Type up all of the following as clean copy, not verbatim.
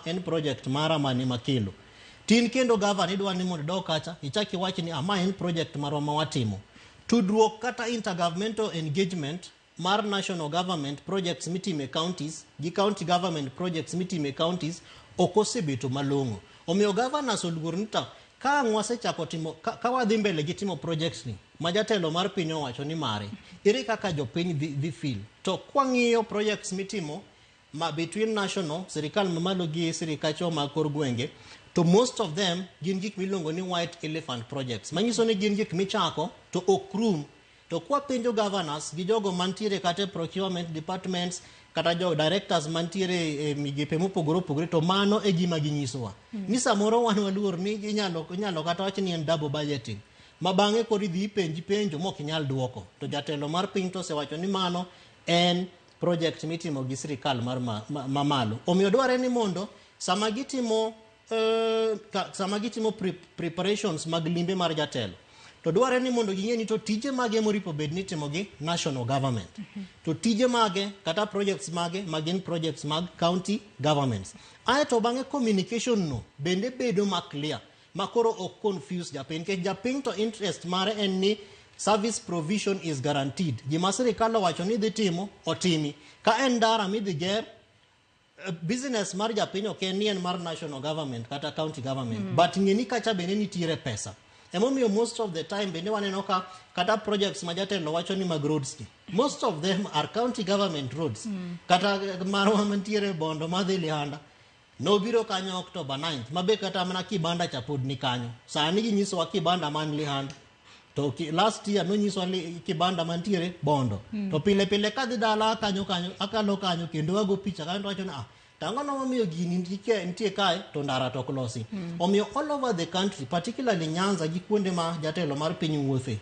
en project mara mani makelo. Tin kendo governor idwa ni mondo dok kacha ichaki wach ni ama en project marwa ma watimo. Tudruok kata intergovernmental engagement mar national government projects mitime counties gi county government projects mitime counties okosebeto malongo. Omiyo governors oluor nita ka ngwase chako timo ka wadhi mbele gi timo projects ni majatelo mar piny owacho ni mare ere kaka jopiny dhi feel to kwang'iyo projects mitimo ma between national sirkal mamalo gi sirkacho ma kor gwenge to most of them gin gik milongo ni white elephant projects manyiso ni gin gik michako to okrum to kwa penjo governors gi jogo mantiere kata procurement departments kata jo directors mantiere migepe mopogore opogore to mano e gima ginyisowa ni samoro wan waluor ni inyalo kata wach ni en double budgeting mabange kod idhi penjo mok inyal duoko to jatelo mar piny to osewacho ni mano en project mitimo gi sirkal mar mamalo. Omiyo dware ni mondo sama gitimo preparations mag limbe mar jatelo to dware ni mondo ging'e ni to tije mage moripo bed ni timo gi national government to tije mage kata projects mage magin projects mag county governments. To bange communication no bende bedo ma clear makoro ok confuse japiny ke japiny to interest mare en ni service provision is guaranteed. Gima sirkal owacho ni dhi timo otimi. Ka en ndara midhi ger business mar japiny ok en ni en mar national government kata county government but ng'eni kacha bende nitiere pesa. Emomiyo most of the time bende waneno ka kata projects ma jatelo wacho ni mag roads most of them are county government roads. Kata marwa mantiere Bondo madhi Lihanda nobiro kanyo October 9th mabe kata mana kibanda cha pod ni kanyo. Sani ginyisowa kibanda man Lihanda to last year no nyiso kibanda mantiere Bondo to pile kadhi dala kanyo akalo kanyo kendo wago picha kanyo wacho na tango no momiyo gini nitie kae to ndara to klosi. Omiyo all over the country particularly Nyanza gi kuonde ma jatelo mar piny wuothe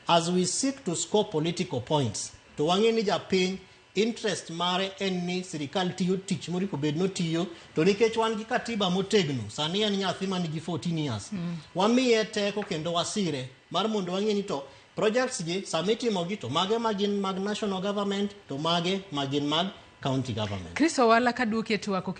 as we seek to score political points to wang'e ni japiny interest mare en ni sirkal tiyo tich moripo bed no tiyo to nikech wan gi katiba motegno sani en nyathi man gi 14 years wamiye teko kendo wasire mar mondo wang'e ni to projects gi samitimo gi to mage magin mag national government to mage magin mag county government. Kristo wala kaduoke tu wako